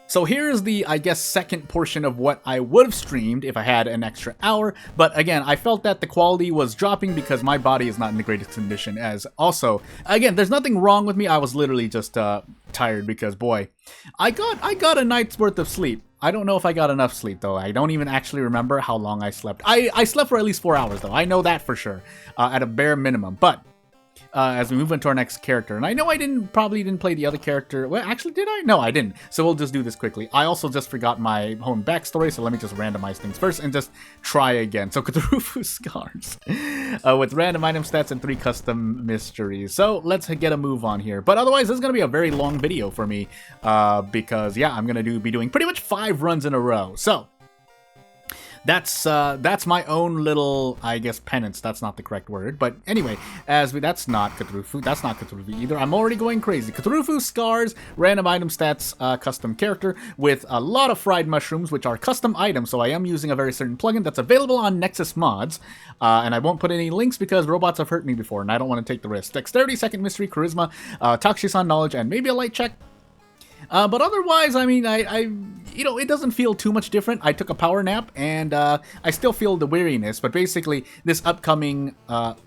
So here's the, I guess, second portion of what I would have streamed if I had an extra hour. But again, I felt that the quality was dropping because my body is not in the greatest condition. As also, again, there's nothing wrong with me. I was literally just tired because, boy, I got a night's worth of sleep. I don't know if I got enough sleep, though. I don't even actually remember how long I slept. I slept for at least 4 hours, though. I know that for sure, at a bare minimum. But as we move into our next character. And I know I probably didn't play the other character. Well, actually, did I? No, I didn't. So we'll just do this quickly. I also just forgot my own backstory, so let me just randomize things first and just try again. So Cthulhu Scars with random item stats and 3 custom mysteries. So let's get a move on here. But otherwise, this is going to be a very long video for me because, yeah, I'm going to be doing pretty much 5 runs in a row. So that's my own little, I guess, penance. That's not the correct word, but anyway, that's not Cthulhu. That's not Cthulhu either. I'm already going crazy. Cthulhu Scars, random item stats, custom character with a lot of fried mushrooms, which are custom items. So I am using a very certain plugin that's available on Nexus Mods, and I won't put any links because robots have hurt me before, and I don't want to take the risk. Dexterity, second mystery, charisma, Takshisan knowledge, and maybe a light check. But otherwise, I mean, it doesn't feel too much different. I took a power nap, and I still feel the weariness. But basically, this upcoming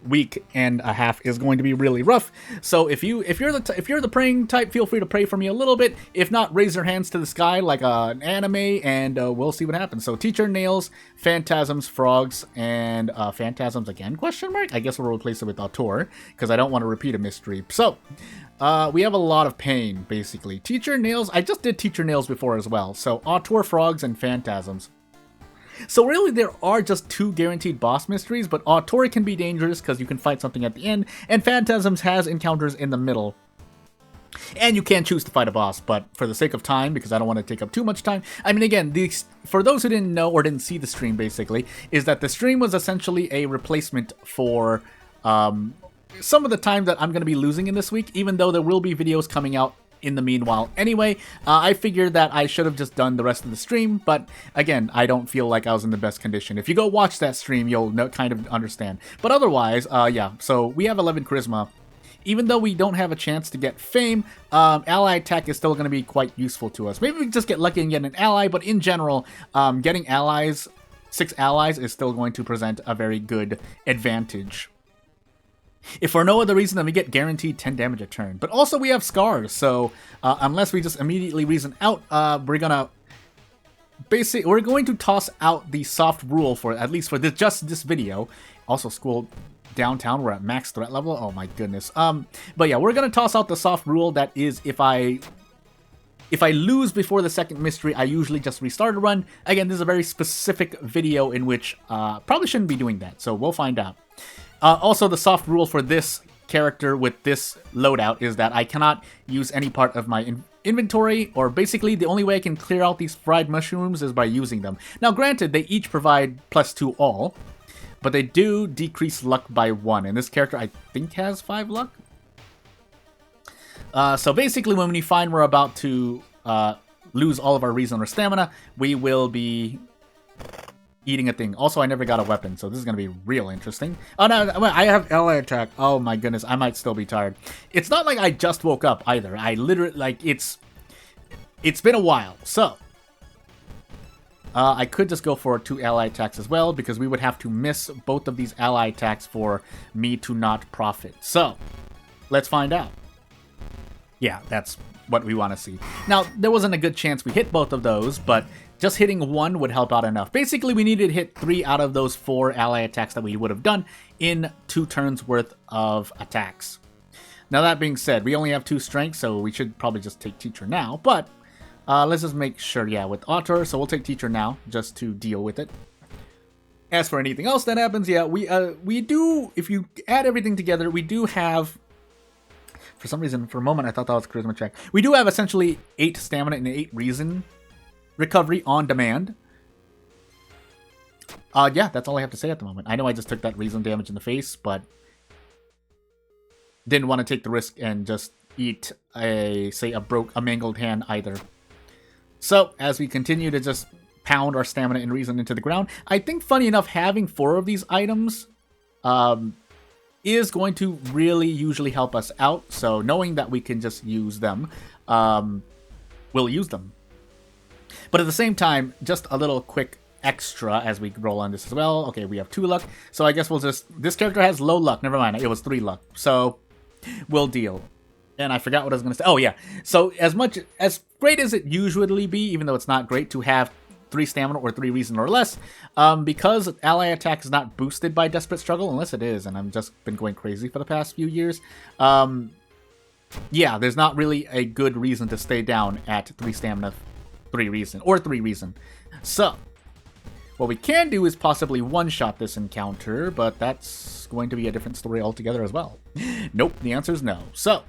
week and a half is going to be really rough. So if you're the praying type, feel free to pray for me a little bit. If not, raise your hands to the sky like an anime, and we'll see what happens. So teacher nails, phantasms, frogs, and phantasms again? Question mark? I guess we'll replace it with auteur because I don't want to repeat a mystery. So. We have a lot of pain, basically. Teacher nails, I just did teacher nails before as well. So, auteur, frogs, and phantasms. So really, there are just 2 guaranteed boss mysteries, but auteur can be dangerous because you can fight something at the end, and phantasms has encounters in the middle. And you can choose to fight a boss, but for the sake of time, because I don't want to take up too much time, I mean, again, for those who didn't know or didn't see the stream, basically, is that the stream was essentially a replacement for, some of the time that I'm going to be losing in this week, even though there will be videos coming out in the meanwhile anyway. I figured that I should have just done the rest of the stream, but again, I don't feel like I was in the best condition. If you go watch that stream, you'll kind of understand. But otherwise, yeah, so we have 11 charisma. Even though we don't have a chance to get fame, ally attack is still going to be quite useful to us. Maybe we can just get lucky and get an ally, but in general, getting allies, 6 allies, is still going to present a very good advantage. If for no other reason than we get guaranteed 10 damage a turn. But also we have scars, so unless we just immediately reason out, we're going to toss out the soft rule for, at least for just this video. Also, school downtown, we're at max threat level. Oh my goodness. But yeah, we're going to toss out the soft rule that is if I lose before the second mystery, I usually just restart a run. Again, this is a very specific video in which probably shouldn't be doing that, so we'll find out. Also, the soft rule for this character with this loadout is that I cannot use any part of my inventory, or basically the only way I can clear out these fried mushrooms is by using them. Now, granted, they each provide +2 all, but they do decrease luck by 1, and this character, I think, has 5 luck. So basically, when we find we're about to lose all of our reason or stamina, we will be eating a thing. Also, I never got a weapon, so this is going to be real interesting. Oh, no, I have ally attack. Oh, my goodness. I might still be tired. It's not like I just woke up, either. I literally, like, it's been a while. So, I could just go for 2 ally attacks as well, because we would have to miss both of these ally attacks for me to not profit. So, let's find out. Yeah, that's what we want to see. Now, there wasn't a good chance we hit both of those, but just hitting 1 would help out enough. Basically, we needed to hit 3 out of those 4 ally attacks that we would have done in 2 turns worth of attacks. Now, that being said, we only have 2 strength, so we should probably just take teacher now. But let's just make sure, yeah, with auteur, so we'll take teacher now just to deal with it. As for anything else that happens, yeah, we do, if you add everything together, we do have, for some reason, for a moment, I thought that was charisma check. We do have essentially 8 stamina and 8 reason recovery on demand. Yeah, that's all I have to say at the moment. I know I just took that reason damage in the face, but didn't want to take the risk and just eat a mangled hand either. So, as we continue to just pound our stamina and reason into the ground, I think, funny enough, having 4 of these items is going to really usually help us out. So, knowing that we can just use them, we'll use them. But at the same time, just a little quick extra as we roll on this as well. Okay, we have 2 luck, so I guess we'll just... This character has low luck. Never mind, it was 3 luck. So, we'll deal. And I forgot what I was going to say. Oh, yeah. So, as great as it usually be, even though it's not great to have 3 stamina or 3 reason or less, because ally attack is not boosted by Desperate Struggle, unless it is, and I've just been going crazy for the past few years, yeah, there's not really a good reason to stay down at 3 stamina, 3 reason, or 3 reason. So, what we can do is possibly one-shot this encounter, but that's going to be a different story altogether as well. Nope, the answer is no. So,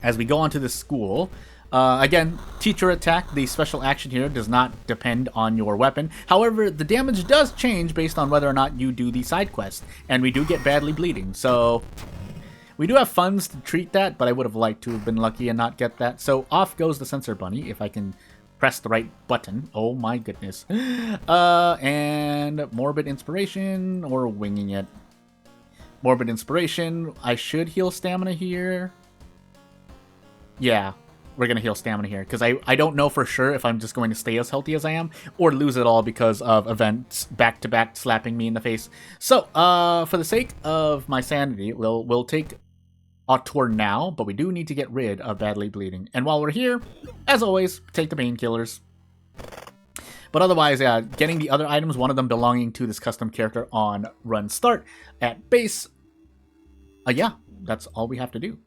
as we go on to this school, again, teacher attack, the special action here does not depend on your weapon. However, the damage does change based on whether or not you do the side quest, and we do get badly bleeding, so... We do have funds to treat that, but I would have liked to have been lucky and not get that. So off goes the sensor bunny, if I can press the right button. Oh my goodness. And Morbid Inspiration, or winging it. Morbid Inspiration. I should heal stamina here. Yeah, we're going to heal stamina here, because I don't know for sure if I'm just going to stay as healthy as I am, or lose it all because of events back-to-back slapping me in the face. So, for the sake of my sanity, we'll take Auteur now, but we do need to get rid of badly bleeding. And while we're here, as always, take the painkillers. But otherwise, yeah, getting the other items, one of them belonging to this custom character on run start at base. Yeah, that's all we have to do.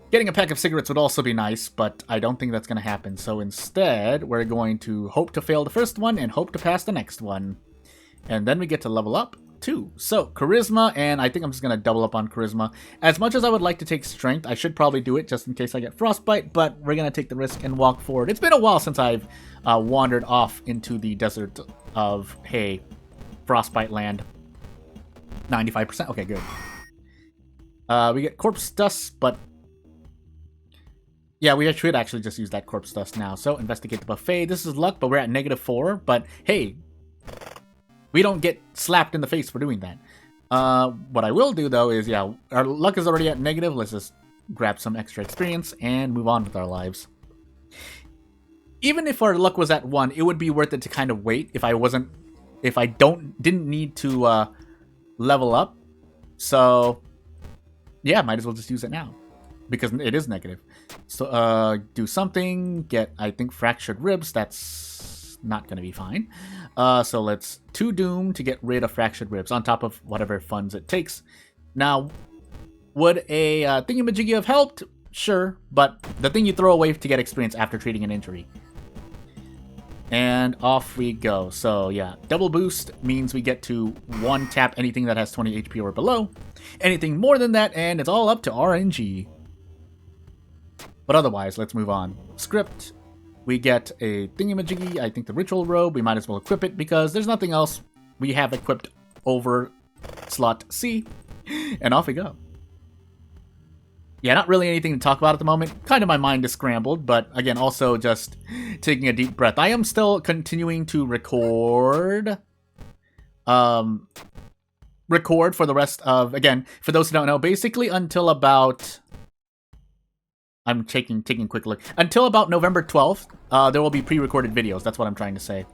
Getting a pack of cigarettes would also be nice, but I don't think that's going to happen. So instead, we're going to hope to fail the first one and hope to pass the next one. And then we get to level up too. So, Charisma, and I think I'm just going to double up on Charisma. As much as I would like to take Strength, I should probably do it just in case I get Frostbite, but we're going to take the risk and walk forward. It's been a while since I've wandered off into the desert of, hey, Frostbite land. 95%? Okay, good. We get Corpse Dust, but... Yeah, we should actually just use that Corpse Dust now. So, Investigate the Buffet. This is luck, but we're at -4. But, hey, we don't get slapped in the face for doing that. What I will do, though, is, yeah, our luck is already at negative. Let's just grab some extra experience and move on with our lives. Even if our luck was at 1, it would be worth it to kind of wait if I didn't need to level up. So, yeah, might as well just use it now, because it is negative. So, do something, get, I think, Fractured Ribs. That's not going to be fine. So let's 2 Doom to get rid of Fractured Ribs, on top of whatever funds it takes. Now, would a thingamajiggy have helped? Sure, but the thing you throw away to get experience after treating an injury. And off we go. So, yeah, double boost means we get to 1-tap anything that has 20 HP or below. Anything more than that, and it's all up to RNG. But otherwise, let's move on. Script, we get a thingamajiggy, I think the Ritual Robe. We might as well equip it because there's nothing else we have equipped over slot C. And off we go. Yeah, not really anything to talk about at the moment. Kind of my mind is scrambled, but again, also just taking a deep breath. I am still continuing to record. Record for the rest of, again, for those who don't know, basically until about... I'm taking a quick look. Until about November 12th, there will be pre-recorded videos. That's what I'm trying to say.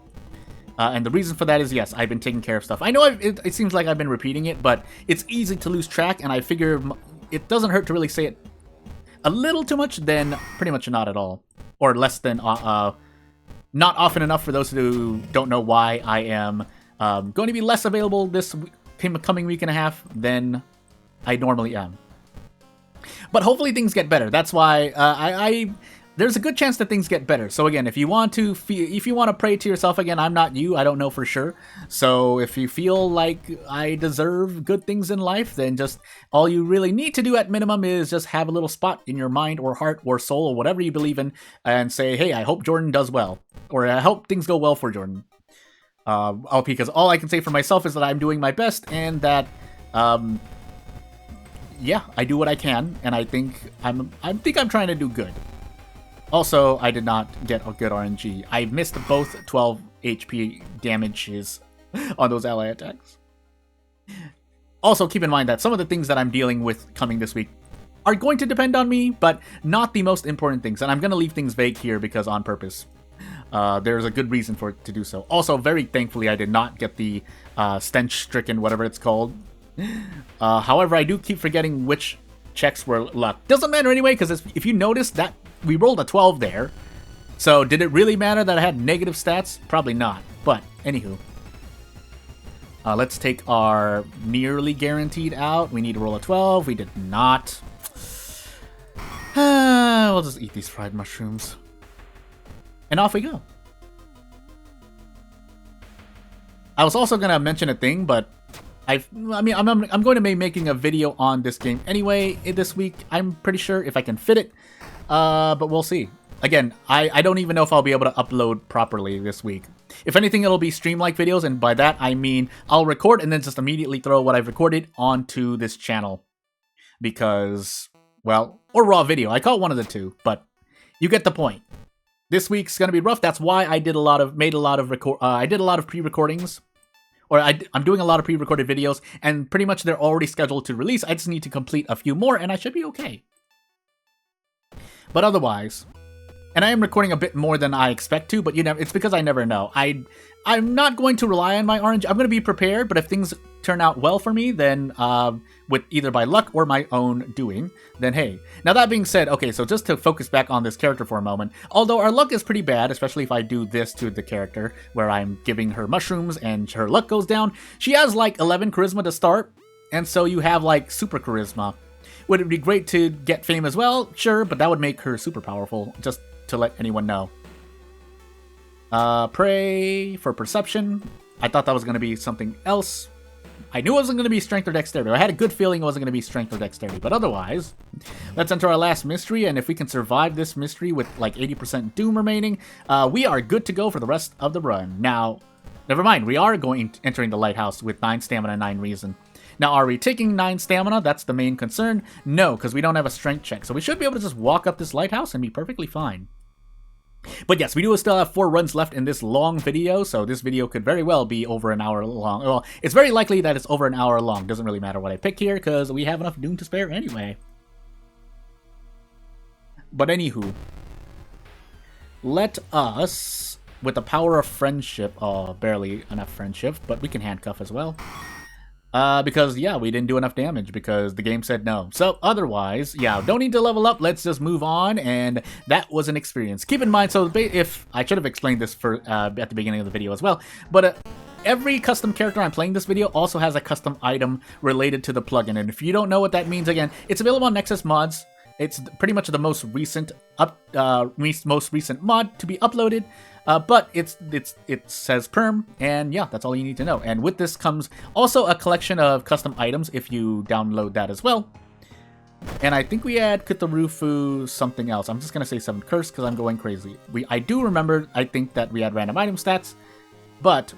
And the reason for that is, yes, I've been taking care of stuff. I know it seems like I've been repeating it, but it's easy to lose track, and I figure it doesn't hurt to really say it a little too much, then pretty much not at all. Or less than, not often enough for those who don't know why I am going to be less available this coming week and a half than I normally am. But hopefully things get better. That's why there's a good chance that things get better. So again, if you want to pray to yourself, again, I'm not you. I don't know for sure. So if you feel like I deserve good things in life, then just all you really need to do at minimum is just have a little spot in your mind or heart or soul or whatever you believe in and say, hey, I hope Jordan does well, or I hope things go well for Jordan. Because all I can say for myself is that I'm doing my best and that yeah, I do what I can, and I think I'm trying to do good. Also, I did not get a good RNG. I missed both 12 HP damages on those ally attacks. Also, keep in mind that some of the things that I'm dealing with coming this week are going to depend on me, but not the most important things. And I'm going to leave things vague here because on purpose. There's a good reason for it to do so. Also, very thankfully, I did not get the stench-stricken, whatever it's called. However, I do keep forgetting which checks were luck. Doesn't matter anyway, because if you notice that we rolled a 12 there. So, did it really matter that I had negative stats? Probably not. But, anywho. Let's take our nearly guaranteed out. We need to roll a 12. We did not. We'll just eat these fried mushrooms. And off we go. I was also going to mention a thing, but I'm going to be making a video on this game anyway this week. I'm pretty sure if I can fit it. But we'll see. Again, I don't even know if I'll be able to upload properly this week. If anything, it'll be stream-like videos, and by that I mean I'll record and then just immediately throw what I've recorded onto this channel. Because, well, or raw video. I call it one of the two, but you get the point. This week's gonna be rough. That's why I did a lot of pre-recordings, or I'm doing a lot of pre-recorded videos, and pretty much they're already scheduled to release. I just need to complete a few more, and I should be okay. But otherwise, and I am recording a bit more than I expect to, but it's because I never know. I'm not going to rely on my RNG. I'm going to be prepared, but if things turn out well for me, then with either by luck or my own doing, then hey. Now that being said, okay, so just to focus back on this character for a moment, although our luck is pretty bad, especially if I do this to the character, where I'm giving her mushrooms and her luck goes down, she has like 11 charisma to start, and so you have like super charisma. Would it be great to get fame as well? Sure, but that would make her super powerful, just to let anyone know. Pray for perception. I thought that was going to be something else. I knew it wasn't going to be strength or dexterity. I had a good feeling it wasn't going to be strength or dexterity. But otherwise, let's enter our last mystery. And if we can survive this mystery with like 80% doom remaining, we are good to go for the rest of the run. Now, never mind. We are entering the lighthouse with 9 stamina and 9 reason. Now, are we taking 9 stamina? That's the main concern. No, because we don't have a strength check. So we should be able to just walk up this lighthouse and be perfectly fine. But yes, we do still have 4 runs left in this long video, so this video could very well be over an hour long. Well, it's very likely that it's over an hour long. Doesn't really matter what I pick here, because we have enough Doom to spare anyway. But anywho, let us, with the power of friendship, barely enough friendship, but we can handcuff as well. Because, yeah, we didn't do enough damage because the game said no. So, otherwise, yeah, don't need to level up. Let's just move on, and that was an experience. Keep in mind, so if I should have explained this at the beginning of the video as well, but every custom character I'm playing this video also has a custom item related to the plugin, and if you don't know what that means, again, it's available on Nexus Mods. It's pretty much the most recent mod to be uploaded. But it says perm, and yeah, that's all you need to know. And with this comes also a collection of custom items if you download that as well. And I think we had Cthulhu something else. I'm just gonna say 7 curse because I'm going crazy. I do remember, I think that we had random item stats, but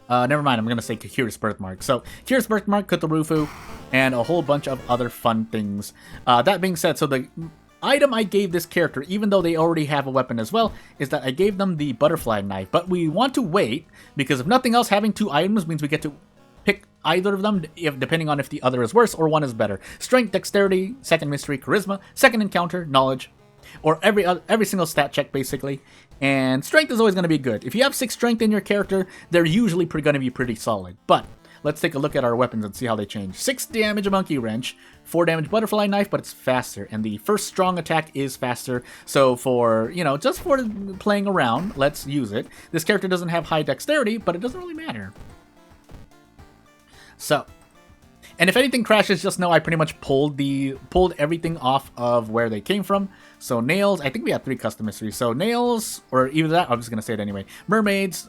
never mind. I'm gonna say Curious Birthmark. So Curious Birthmark, Cthulhu, and a whole bunch of other fun things. That being said, so the item I gave this character, even though they already have a weapon as well, is that I gave them the butterfly knife. But we want to wait, because if nothing else, having 2 items means we get to pick either of them, depending on if the other is worse or one is better. Strength, dexterity, second mystery, charisma, second encounter, knowledge, or every single stat check, basically. And strength is always going to be good. If you have 6 strength in your character, they're usually going to be pretty solid. But let's take a look at our weapons and see how they change. 6 damage monkey wrench, 4 damage butterfly knife, but it's faster. And the first strong attack is faster. So for, just for playing around, let's use it. This character doesn't have high dexterity, but it doesn't really matter. So, and if anything crashes, just know I pretty much pulled everything off of where they came from. So nails, I think we have 3 custom mysteries. So nails, or either that, I'm just going to say it anyway. Mermaids,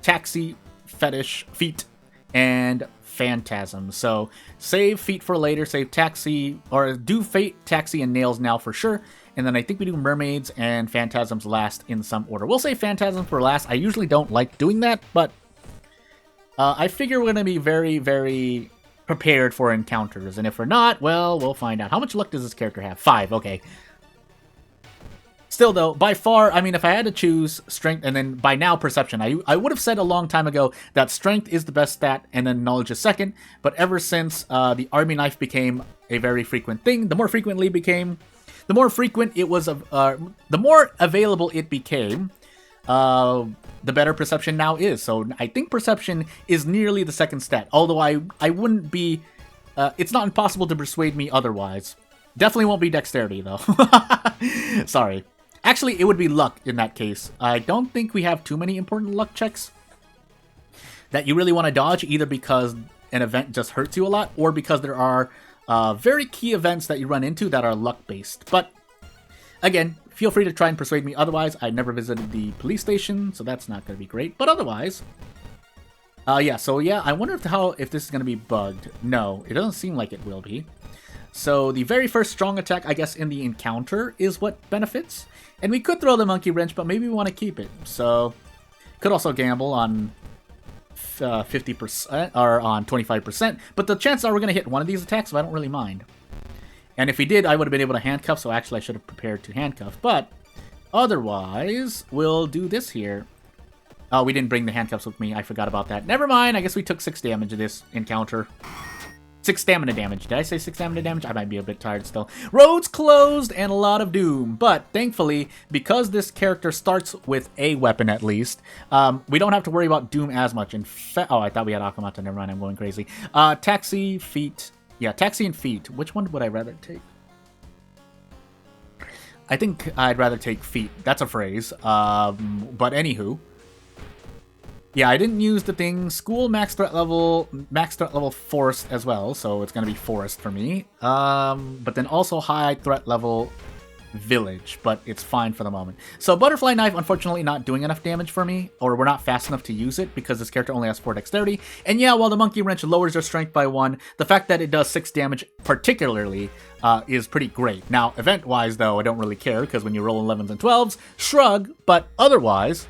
taxi, fetish, feet, and phantasm. So save feet for later, save taxi, or do fate, taxi, and nails now for sure. And then I think we do mermaids and phantasms last in some order. We'll say phantasm for last. I usually don't like doing that, but I figure we're going to be very, very prepared for encounters. And if we're not, well, we'll find out. How much luck does this character have? 5, okay. Still, though, by far, I mean, if I had to choose strength and then by now perception, I would have said a long time ago that strength is the best stat and then knowledge is second. But ever since the army knife became a very frequent thing, the more frequent it was, the more available it became, the better perception now is. So I think perception is nearly the second stat. Although I wouldn't be, it's not impossible to persuade me otherwise. Definitely won't be dexterity, though. Sorry. Actually, it would be luck in that case. I don't think we have too many important luck checks that you really want to dodge, either because an event just hurts you a lot, or because there are very key events that you run into that are luck-based. But, again, feel free to try and persuade me otherwise. I never visited the police station, so that's not going to be great. But otherwise... yeah, I wonder if this is going to be bugged. No, it doesn't seem like it will be. So the very first strong attack, I guess, in the encounter is what benefits. And we could throw the monkey wrench, but maybe we want to keep it. So, could also gamble on 50% or on 25%. But the chances are we're going to hit one of these attacks, so I don't really mind. And if we did, I would have been able to handcuff, so actually I should have prepared to handcuff. But otherwise, we'll do this here. Oh, we didn't bring the handcuffs with me. I forgot about that. Never mind. I guess we took 6 damage of this encounter. 6 stamina damage. Did I say 6 stamina damage? I might be a bit tired still. Roads closed and a lot of doom. But thankfully, because this character starts with a weapon at least, we don't have to worry about doom as much. Oh, I thought we had Akamata. Never mind. I'm going crazy. Taxi, feet. Yeah, taxi and feet. Which one would I rather take? I think I'd rather take feet. That's a phrase. But anywho. Yeah, I didn't use the thing. School max threat level forest as well, so it's gonna be forest for me. But then also high threat level village, but it's fine for the moment. So butterfly knife, unfortunately, not doing enough damage for me, or we're not fast enough to use it because this character only has 4 dexterity. And yeah, while the monkey wrench lowers your strength by 1, the fact that it does 6 damage particularly is pretty great. Now, event-wise, though, I don't really care because when you roll 11s and 12s, shrug. But otherwise,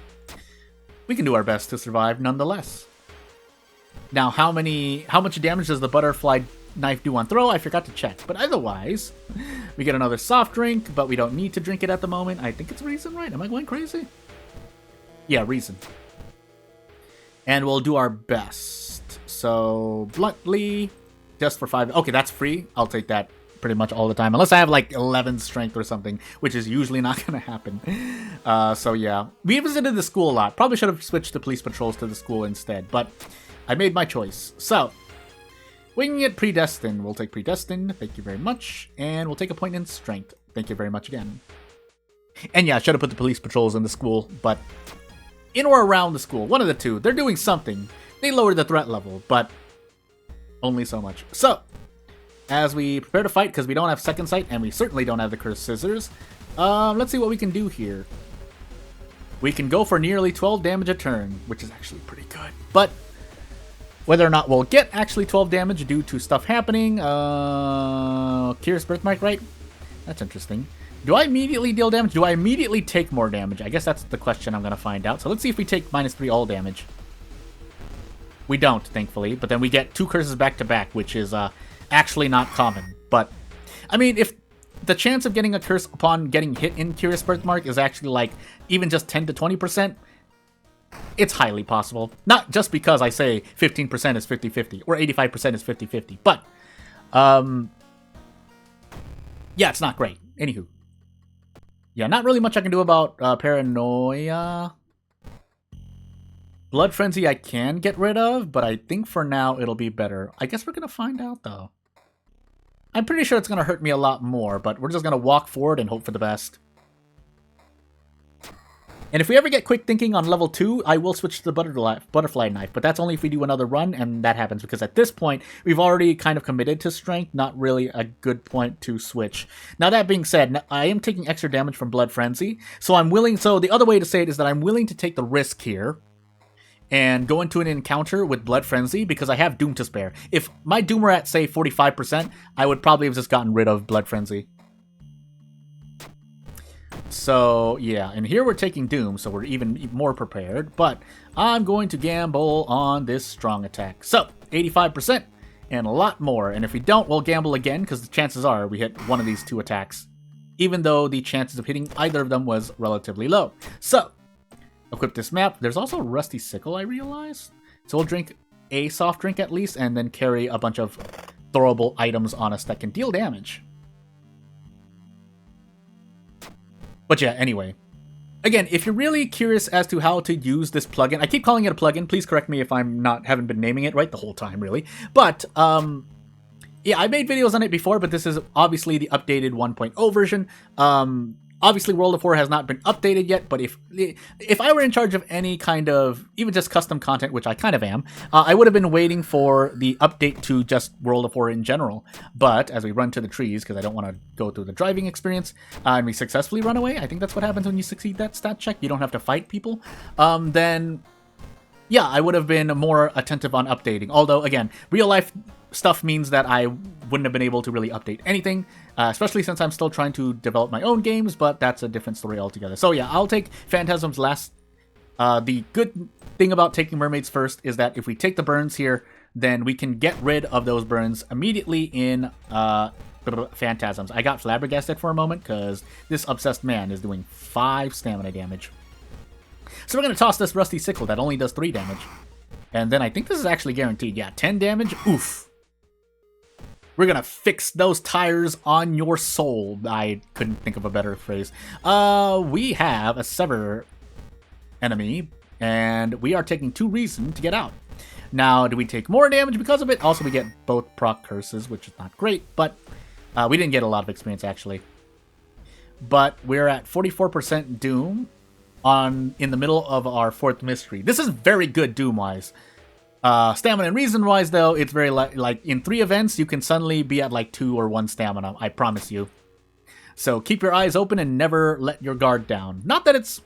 we can do our best to survive nonetheless. Now, how much damage does the butterfly knife do on throw? I forgot to check. But otherwise, we get another soft drink, but we don't need to drink it at the moment. I think it's Reason, right? Am I going crazy? Yeah, Reason. And we'll do our best. So, bluntly, just for 5. Okay, that's free. I'll take that pretty much all the time, unless I have like 11 strength or something, which is usually not going to happen. So yeah, we visited the school a lot. Probably should have switched the police patrols to the school instead, but I made my choice. So we can get predestined. We'll take predestined. Thank you very much. And we'll take a point in strength. Thank you very much again. And yeah, I should have put the police patrols in the school, but in or around the school, one of the two. They're doing something. They lowered the threat level, but only so much. So as we prepare to fight, because we don't have second sight, and we certainly don't have the cursed scissors, let's see what we can do here. We can go for nearly 12 damage a turn, which is actually pretty good. But whether or not we'll get actually 12 damage due to stuff happening, Curious Birthmark, right? That's interesting. Do I immediately deal damage? Do I immediately take more damage? I guess that's the question I'm going to find out. So let's see if we take -3 all damage. We don't, thankfully, but then we get 2 curses back to back, which is actually not common. But I mean, if the chance of getting a curse upon getting hit in Curious Birthmark is actually like even just 10 to 20%, it's highly possible. Not just because I say 15% is 50-50 or 85% is 50-50, but yeah, it's not great. Anywho, yeah, not really much I can do about paranoia. Blood Frenzy I can get rid of, but I think for now it'll be better. I guess we're gonna find out though. I'm pretty sure it's going to hurt me a lot more, but we're just going to walk forward and hope for the best. And if we ever get quick thinking on level 2, I will switch to the butterfly knife, but that's only if we do another run, and that happens because at this point, we've already kind of committed to strength, not really a good point to switch. Now that being said, I am taking extra damage from Blood Frenzy, so the other way to say it is that I'm willing to take the risk here and go into an encounter with Blood Frenzy because I have Doom to spare. If my Doom were at, say, 45%, I would probably have just gotten rid of Blood Frenzy. So, yeah, and here we're taking Doom, so we're even more prepared, but I'm going to gamble on this strong attack. So, 85% and a lot more, and if we don't, we'll gamble again because the chances are we hit one of these 2 attacks even though the chances of hitting either of them was relatively low. So, equip this map. There's also a Rusty Sickle, I realize. So we'll drink a soft drink at least, and then carry a bunch of throwable items on us that can deal damage. But yeah, anyway. Again, if you're really curious as to how to use this plugin, I keep calling it a plugin. Please correct me if haven't been naming it right the whole time, really. But, yeah, I made videos on it before, but this is obviously the updated 1.0 version. Obviously, World of War has not been updated yet, but if I were in charge of any kind of, even just custom content, which I kind of am, I would have been waiting for the update to just World of War in general. But as we run to the trees, because I don't want to go through the driving experience, and we successfully run away, I think that's what happens when you succeed that stat check. You don't have to fight people. Then, yeah, I would have been more attentive on updating. Although, again, real life stuff means that I wouldn't have been able to really update anything, especially since I'm still trying to develop my own games, but that's a different story altogether. So yeah, I'll take Phantasms last. The good thing about taking Mermaids first is that if we take the burns here, then we can get rid of those burns immediately in Phantasms. I got flabbergasted for a moment because this obsessed man is doing 5 stamina damage. So we're going to toss this Rusty Sickle that only does 3 damage. And then I think this is actually guaranteed. Yeah, 10 damage. Oof. We're gonna fix those tires on your soul. I couldn't think of a better phrase. We have a Sever enemy, and we are taking 2 reason to get out. Now, do we take more damage because of it? Also, we get both proc curses, which is not great, but we didn't get a lot of experience, actually. But we're at 44% Doom in the middle of our 4th mystery. This is very good Doom-wise. Stamina and reason-wise, though, it's very like in 3 events, you can suddenly be at like 2 or 1 stamina, I promise you. So keep your eyes open and never let your guard down. Not that it's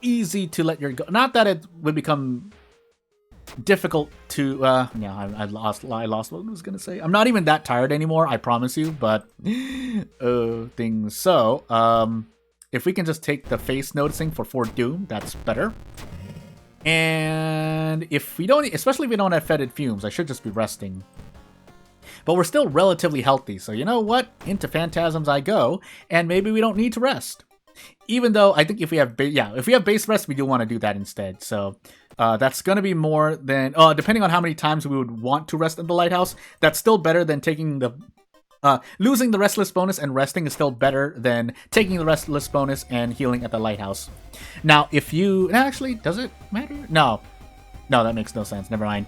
easy to let your not that it would become difficult to yeah, I lost what I was gonna say. I'm not even that tired anymore, I promise you, but things. So if we can just take the face noticing for 4 Doom, that's better. And if we don't, especially if we don't have fetid fumes, I should just be resting. But we're still relatively healthy, so you know what? Into Phantasms I go, and maybe we don't need to rest. Even though I think if we have base rest, we do want to do that instead. So that's going to be more than, depending on how many times we would want to rest in the lighthouse, that's still better than taking the, losing the restless bonus and resting is still better than taking the restless bonus and healing at the lighthouse. Now, if you, actually, does it matter? No, that makes no sense. Never mind.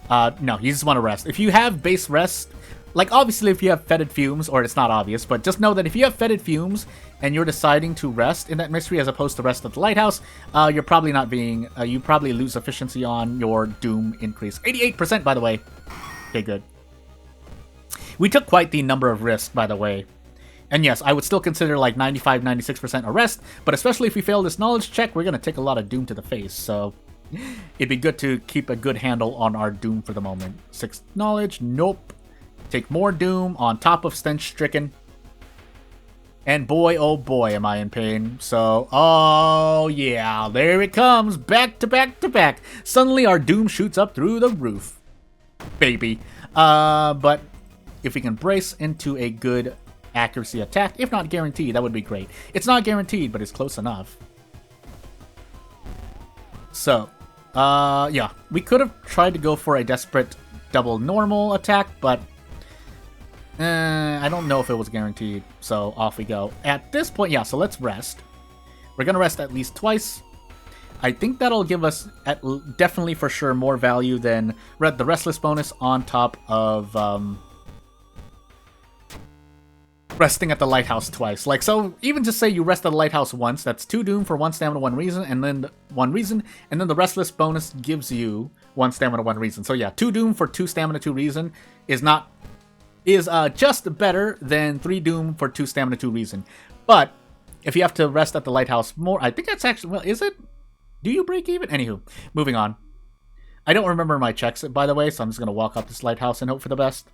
No, you just want to rest. If you have base rest, like obviously if you have fetid fumes, or it's not obvious, but just know that if you have fetid fumes and you're deciding to rest in that mystery as opposed to rest at the lighthouse, you're probably not being, you probably lose efficiency on your Doom increase. 88%, by the way. Okay, good. We took quite the number of risks, by the way. And yes, I would still consider like 95, 96% a rest, but especially if we fail this knowledge check, we're going to take a lot of Doom to the face, so it'd be good to keep a good handle on our Doom for the moment. 6 knowledge, nope. Take more Doom on top of Stench Stricken. And boy, oh boy, am I in pain. So, oh yeah, there it comes, back to back to back. Suddenly our Doom shoots up through the roof. Baby. But if we can brace into a good accuracy attack, if not guaranteed, that would be great. It's not guaranteed, but it's close enough. So, yeah, we could have tried to go for a desperate double normal attack, but I don't know if it was guaranteed, so off we go. At this point, yeah, so let's rest. We're going to rest at least twice. I think that'll give us definitely for sure more value than the restless bonus on top of resting at the lighthouse twice. Like, so even just say you rest at the lighthouse once, that's 2 Doom for 1 stamina, 1 reason, and then 1 reason, and then the restless bonus gives you 1 stamina, 1 reason. So yeah, 2 Doom for 2 stamina, 2 reason is just better than 3 Doom for 2 stamina, 2 reason. But if you have to rest at the lighthouse more, I think that's actually, well, is it? Do you break even? Anywho, moving on. I don't remember my checks, by the way, so I'm just going to walk up this lighthouse and hope for the best.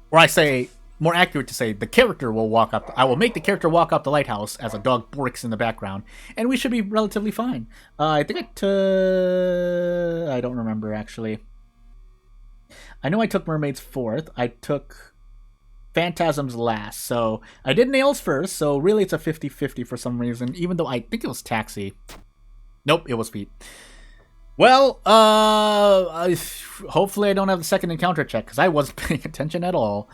Or I say, more accurate to say, the character will walk up. I will make the character walk up the lighthouse as a dog barks in the background, and we should be relatively fine. I think I don't remember, actually. I know I took Mermaids 4th. I took Phantasms last. So I did nails first, so really it's a 50-50 for some reason, even though I think it was taxi. Nope, it was feet. Well, hopefully I don't have the second encounter check, because I wasn't paying attention at all.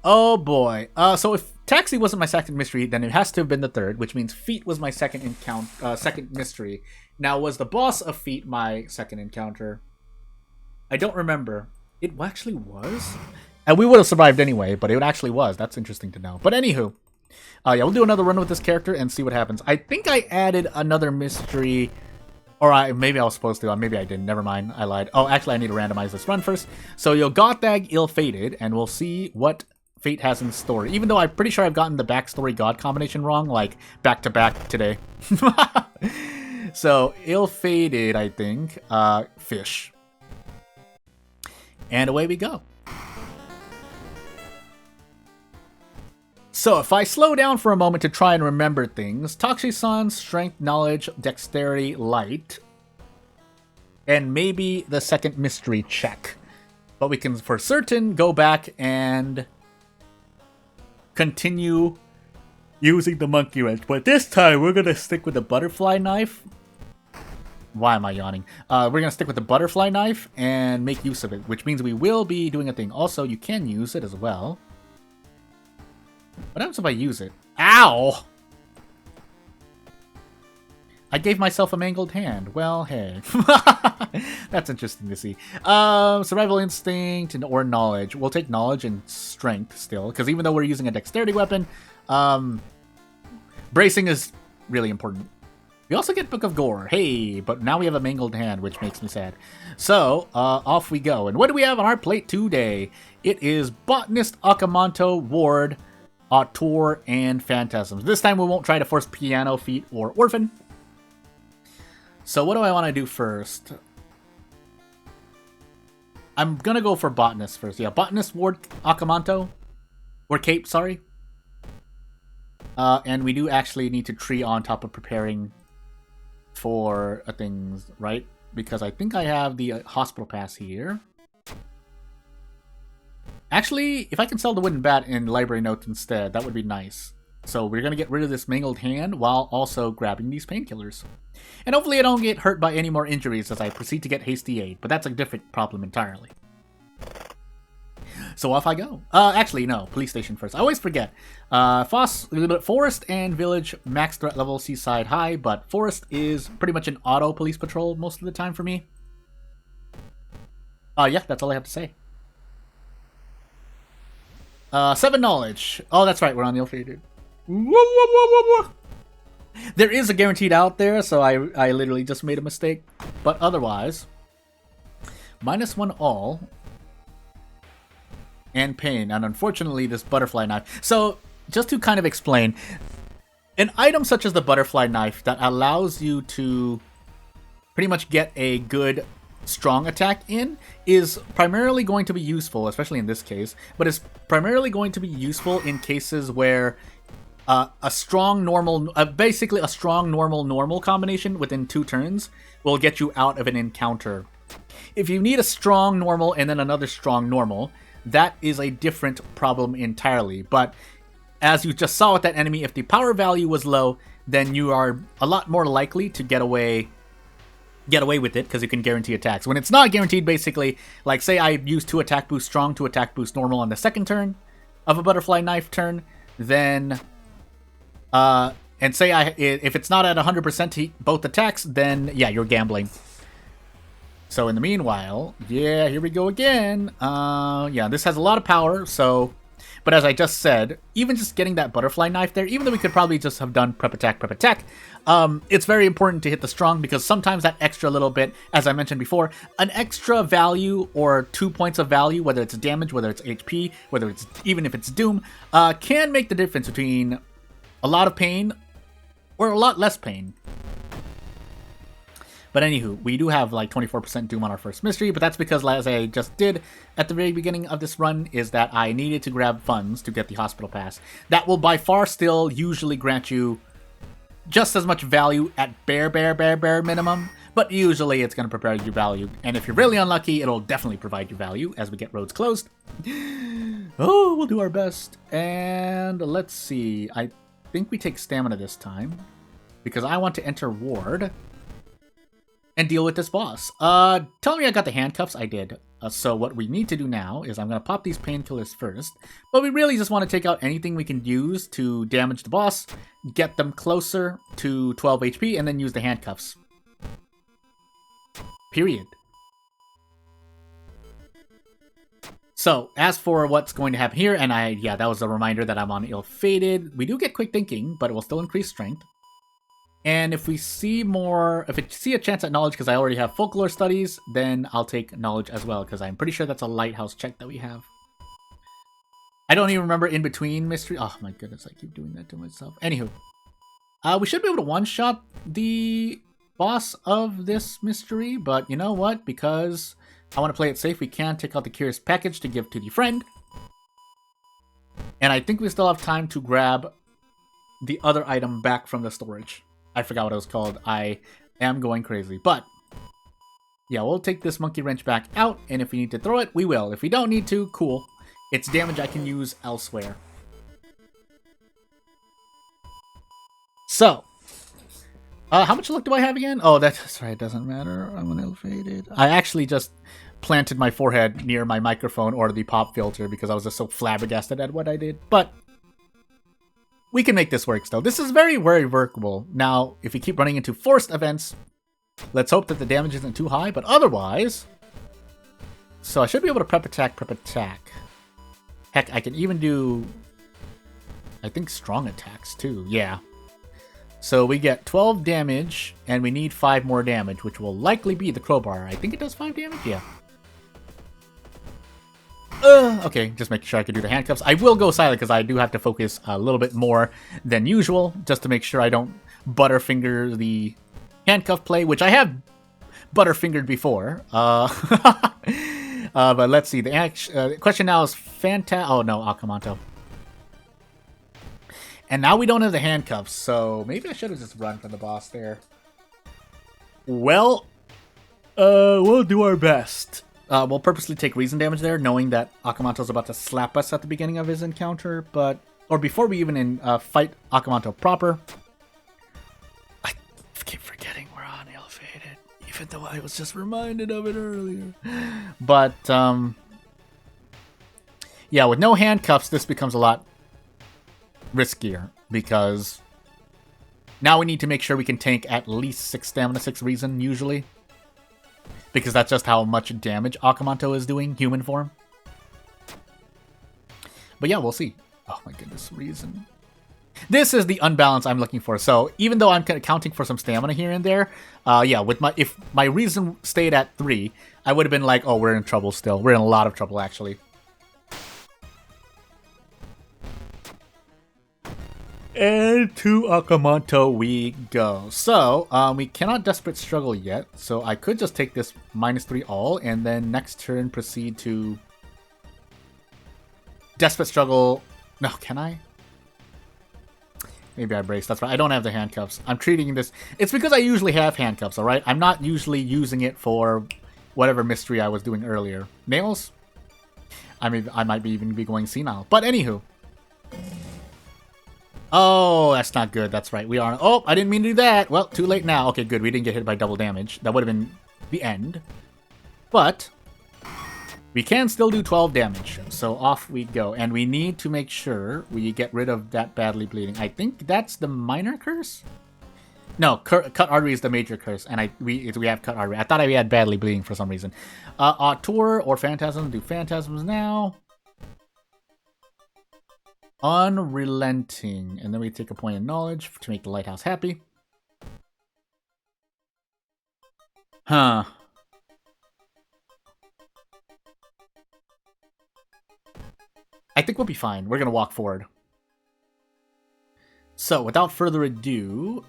Oh boy. So if taxi wasn't my second mystery, then it has to have been the third, which means feet was my second second mystery. Now, was the boss of feet my second encounter? I don't remember. It actually was? And we would have survived anyway, but it actually was. That's interesting to know. But anywho, yeah, we'll do another run with this character and see what happens. I think I added another mystery, or maybe I was supposed to. Maybe I didn't. Never mind. I lied. Oh, actually, I need to randomize this run first. So, Gothag Ill-Fated, and we'll see what Fate has in store. Even though I'm pretty sure I've gotten the backstory God combination wrong, like back-to-back today. So, Ill-Fated, I think. Fish. And away we go. So, if I slow down for a moment to try and remember things, Takushi-san, Strength, Knowledge, Dexterity, Light, and maybe the second mystery check. But we can, for certain, go back and continue using the monkey wrench. But this time, we're going to stick with the butterfly knife. Why am I yawning? We're going to stick with the butterfly knife and make use of it, which means we will be doing a thing. Also, you can use it as well. What happens if I use it? Ow! I gave myself a mangled hand. Well, hey. That's interesting to see. Survival instinct or knowledge. We'll take knowledge and strength still, because even though we're using a dexterity weapon, bracing is really important. We also get Book of Gore. Hey, but now we have a mangled hand, which makes me sad. So, off we go. And what do we have on our plate today? It is Botanist, Akamanto, Ward, Auteur, and Phantasms. This time we won't try to force Piano, Feet, or Orphan. So what do I want to do first? I'm going to go for Botanist first. Yeah, Botanist, Ward, Akamanto. Or Cape, sorry. And we do actually need to tree on top of preparing for things, right? Because I think I have the hospital pass here. Actually, if I can sell the wooden bat in library notes instead, that would be nice. So we're going to get rid of this mangled hand while also grabbing these painkillers. And hopefully I don't get hurt by any more injuries as I proceed to get hasty aid, but that's a different problem entirely. So off I go. Actually, no, police station first. I always forget. Forest and village, max threat level, seaside high, but forest is pretty much an auto police patrol most of the time for me. Yeah, that's all I have to say. 7 knowledge. Oh, that's right, we're on the ill-fated. There is a guaranteed out there, so I literally just made a mistake. But otherwise, -1 all. And pain. And unfortunately, this butterfly knife. So, just to kind of explain, an item such as the butterfly knife that allows you to pretty much get a good strong attack in is primarily going to be useful, especially in this case, but it's primarily going to be useful in cases where a strong normal, basically a strong normal combination within 2 turns will get you out of an encounter. If you need a strong normal and then another strong normal, that is a different problem entirely. But as you just saw with that enemy, if the power value was low, then you are a lot more likely to get away with it because you can guarantee attacks. When it's not guaranteed, basically, like say I use 2 attack boost strong, 2 attack boost normal on the second turn of a butterfly knife turn, then and say if it's not at 100% to both attacks, then yeah, you're gambling. So in the meanwhile, yeah, here we go again. Yeah, this has a lot of power, so... But as I just said, even just getting that butterfly knife there, even though we could probably just have done prep attack, it's very important to hit the strong because sometimes that extra little bit, as I mentioned before, an extra value or 2 points of value, whether it's damage, whether it's HP, whether it's even if it's doom, can make the difference between a lot of pain or a lot less pain. But anywho, we do have like 24% doom on our first mystery, but that's because, as I just did at the very beginning of this run, is that I needed to grab funds to get the hospital pass. That will by far still usually grant you just as much value at bare minimum, but usually it's going to provide you value. And if you're really unlucky, it'll definitely provide you value as we get roads closed. Oh, we'll do our best. And let's see. I think we take stamina this time because I want to enter ward and deal with this boss. Tell me I got the handcuffs. I did. So what we need to do now is I'm going to pop these painkillers first, but we really just want to take out anything we can use to damage the boss, get them closer to 12 HP, and then use the handcuffs. Period. So, as for what's going to happen here, and yeah, that was a reminder that I'm on ill-fated. We do get quick thinking, but it will still increase strength. And if we see a chance at knowledge, because I already have folklore studies, then I'll take knowledge as well, because I'm pretty sure that's a lighthouse check that we have. I don't even remember in between mystery. Oh my goodness, I keep doing that to myself. Anywho, we should be able to one-shot the boss of this mystery, but you know what? Because I want to play it safe, we can take out the curious package to give to the friend. And I think we still have time to grab the other item back from the storage. I forgot what it was called. I am going crazy. But, yeah, we'll take this monkey wrench back out, and if we need to throw it, we will. If we don't need to, cool. It's damage I can use elsewhere. So, how much luck do I have again? Oh, that's right, it doesn't matter. I'm ill-fated. I actually just planted my forehead near my microphone or the pop filter because I was just so flabbergasted at what I did. But we can make this work still. This is very, very workable. Now, if we keep running into forced events, let's hope that the damage isn't too high, but otherwise... So I should be able to prep attack. Heck, I can even do, I think, strong attacks too. Yeah. So we get 12 damage, and we need 5 more damage, which will likely be the crowbar. I think it does 5 damage? Yeah. Okay, just making sure I can do the handcuffs. I will go silent because I do have to focus a little bit more than usual, just to make sure I don't butterfinger the handcuff play, which I have butterfingered before. But let's see. The question now is Oh no, Akamanto. And now we don't have the handcuffs, so maybe I should have just run from the boss there. Well, we'll do our best. We'll purposely take reason damage there, knowing that Akamanto's about to slap us at the beginning of his encounter, or before we even fight Akamanto proper. I keep forgetting we're on ill-fated, even though I was just reminded of it earlier. But, yeah, with no handcuffs, this becomes a lot riskier, because now we need to make sure we can tank at least 6 stamina, 6 reason, usually. Because that's just how much damage Akamanto is doing, human form. But yeah, we'll see. Oh my goodness, reason. This is the unbalance I'm looking for. So even though I'm counting for some stamina here and there, yeah, if my reason stayed at 3, I would have been like, oh, we're in trouble still. We're in a lot of trouble, actually. And to Akamanto we go. So, we cannot Desperate Struggle yet, so I could just take this -3 all, and then next turn proceed to Desperate Struggle. No, can I? Maybe I brace. That's right. I don't have the handcuffs. I'm treating this... It's because I usually have handcuffs, alright? I'm not usually using it for whatever mystery I was doing earlier. Nails? I mean, I might even be going senile. But anywho... Oh, that's not good. That's right. We are... Oh, I didn't mean to do that. Well, too late now. Okay, good. We didn't get hit by double damage. That would have been the end. But we can still do 12 damage. So off we go. And we need to make sure we get rid of that badly bleeding. I think that's the minor curse? No, cut artery is the major curse. And we have cut artery. I thought we had badly bleeding for some reason. Auteur or Phantasm. Do Phantasms now. Unrelenting. And then we take a point of knowledge to make the lighthouse happy. Huh. I think we'll be fine. We're going to walk forward. So, without further ado,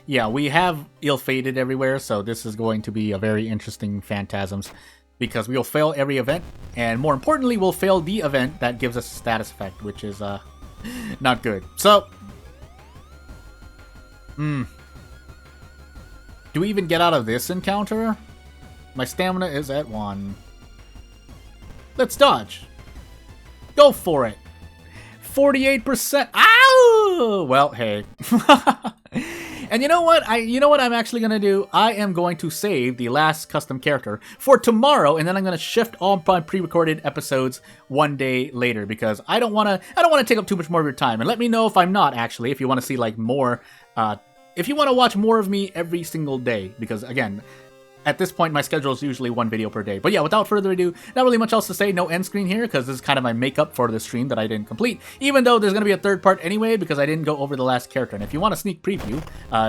yeah, we have ill-fated everywhere, so this is going to be a very interesting Phantasms. Because we'll fail every event, and more importantly, we'll fail the event that gives us a status effect, which is, not good. So, Do we even get out of this encounter? My stamina is at 1. Let's dodge. Go for it. 48%. Ow! Well, hey. And you know what? I'm actually gonna do? I am going to save the last custom character for tomorrow, and then I'm gonna shift all my pre-recorded episodes one day later because I don't wanna take up too much more of your time. And let me know if I'm not actually, if you want to see like more, if you want to watch more of me every single day, because again, at this point, my schedule is usually 1 video per day. But yeah, without further ado, not really much else to say. No end screen here, because this is kind of my makeup for the stream that I didn't complete. Even though there's going to be a third part anyway, because I didn't go over the last character. And if you want a sneak preview,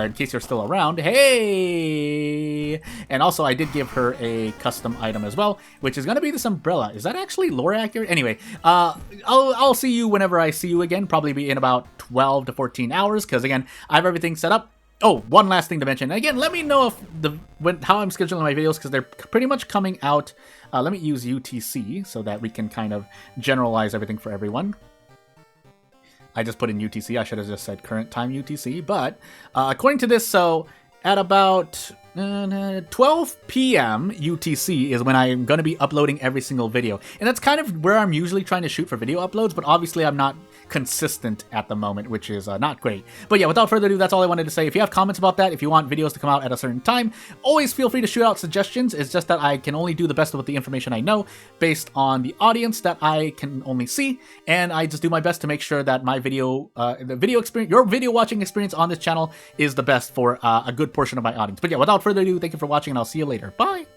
in case you're still around, hey! And also, I did give her a custom item as well, which is going to be this umbrella. Is that actually lore accurate? Anyway, I'll see you whenever I see you again. Probably be in about 12 to 14 hours, because again, I have everything set up. Oh, one last thing to mention. Again, let me know if how I'm scheduling my videos, because they're pretty much coming out. Let me use UTC so that we can kind of generalize everything for everyone. I just put in UTC. I should have just said current time UTC. But according to this, so at about 12 p.m. UTC is when I'm going to be uploading every single video. And that's kind of where I'm usually trying to shoot for video uploads, but obviously I'm not consistent at the moment, which is not great. But yeah, without further ado, that's all I wanted to say. If you have comments about that, if you want videos to come out at a certain time, always feel free to shoot out suggestions. It's just that I can only do the best with the information I know based on the audience that I can only see, and I just do my best to make sure that my video, the video experience, your video watching experience on this channel is the best for a good portion of my audience. But yeah, without further ado, thank you for watching, and I'll see you later. Bye!